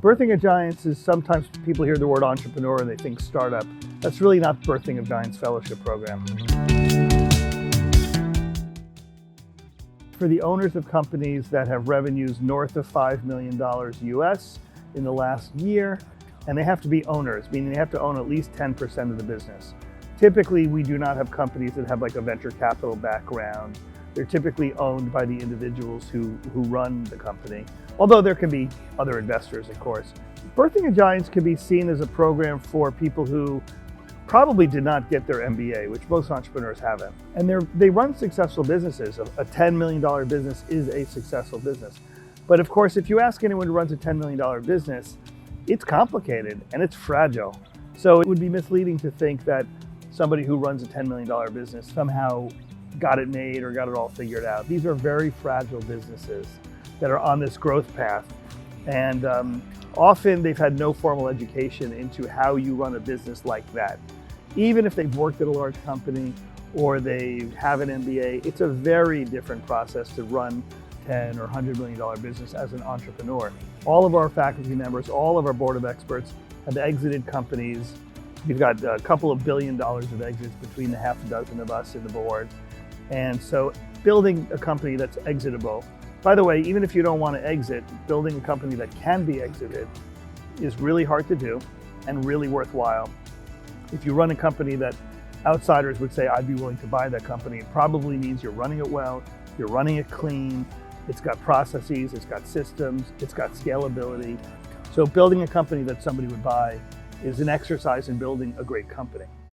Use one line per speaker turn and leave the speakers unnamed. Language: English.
Birthing of Giants is sometimes people hear the word entrepreneur and they think startup. That's really not Birthing of Giants Fellowship Program. For the owners of companies that have revenues north of $5 million US in the last year, and they have to be owners, meaning they have to own at least 10% of the business. Typically, we do not have companies that have like a venture capital background. They're typically owned by the individuals who run the company, although there can be other investors, of course. Birthing of Giants can be seen as a program for people who probably did not get their MBA, which most entrepreneurs haven't. And they run successful businesses. A $10 million business is a successful business. But of course, if you ask anyone who runs a $10 million business, it's complicated and it's fragile. So it would be misleading to think that somebody who runs a $10 million business somehow got it made or got it all figured out. These are very fragile businesses that are on this growth path. And often they've had no formal education into how you run a business like that. Even if they've worked at a large company or they have an MBA, it's a very different process to run $10 or $100 million business as an entrepreneur. All of our faculty members, all of our board of experts have exited companies. We've got a couple of $1 billion of exits between the half a dozen of us in the board. And so building a company that's exitable, by the way, even if you don't want to exit, building a company that can be exited is really hard to do and really worthwhile. If you run a company that outsiders would say, I'd be willing to buy that company, it probably means you're running it well, you're running it clean, it's got processes, it's got systems, it's got scalability. So building a company that somebody would buy is an exercise in building a great company.